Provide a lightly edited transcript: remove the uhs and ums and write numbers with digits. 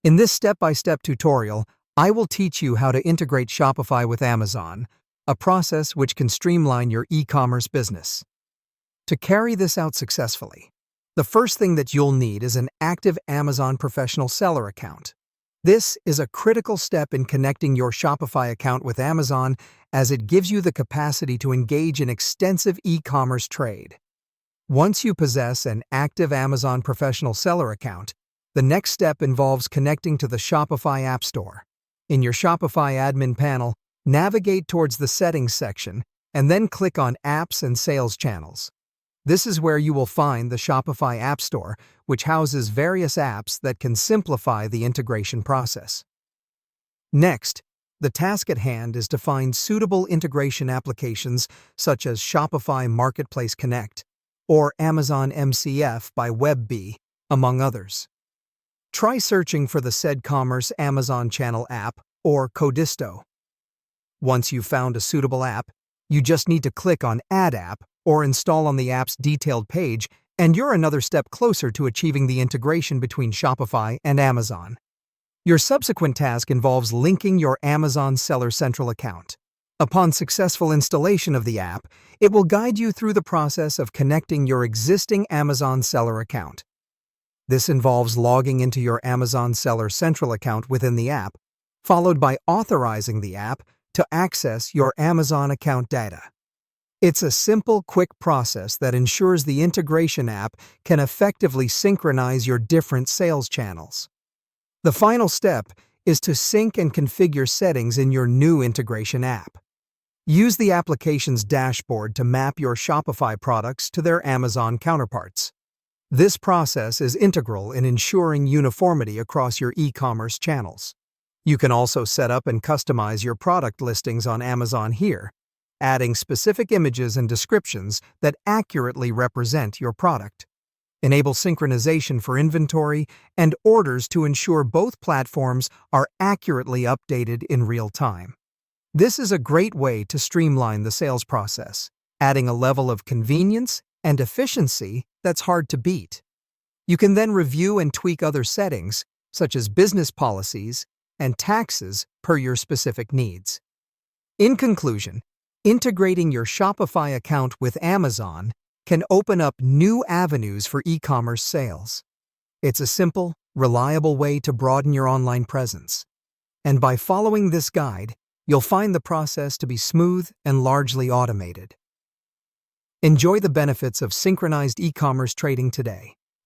In this step-by-step tutorial, I will teach you how to integrate Shopify with Amazon, a process which can streamline your e-commerce business. To carry this out successfully, the first thing that you'll need is an active Amazon professional seller account. This is a critical step in connecting your Shopify account with Amazon, as it gives you the capacity to engage in extensive e-commerce trade. Once you possess an active Amazon professional seller account, the next step involves connecting to the Shopify App Store. In your Shopify admin panel, navigate towards the Settings section and then click on Apps and Sales Channels. This is where you will find the Shopify App Store, which houses various apps that can simplify the integration process. Next, the task at hand is to find suitable integration applications such as Shopify Marketplace Connect or Amazon MCF by WebBee, among others. Try searching for the said Commerce Amazon Channel app or Codisto. Once you've found a suitable app, you just need to click on Add App or install on the app's detailed page, and you're another step closer to achieving the integration between Shopify and Amazon. Your subsequent task involves linking your Amazon Seller Central account. Upon successful installation of the app, it will guide you through the process of connecting your existing Amazon Seller account. This involves logging into your Amazon Seller Central account within the app, followed by authorizing the app to access your Amazon account data. It's a simple, quick process that ensures the integration app can effectively synchronize your different sales channels. The final step is to sync and configure settings in your new integration app. Use the application's dashboard to map your Shopify products to their Amazon counterparts. This process is integral in ensuring uniformity across your e-commerce channels. You can also set up and customize your product listings on Amazon here, adding specific images and descriptions that accurately represent your product. Enable synchronization for inventory and orders to ensure both platforms are accurately updated in real time. This is a great way to streamline the sales process, adding a level of convenience and efficiency that's hard to beat. You can then review and tweak other settings, such as business policies and taxes, per your specific needs. In conclusion, integrating your Shopify account with Amazon can open up new avenues for e-commerce sales. It's a simple, reliable way to broaden your online presence. And by following this guide, you'll find the process to be smooth and largely automated. Enjoy the benefits of synchronized e-commerce trading today.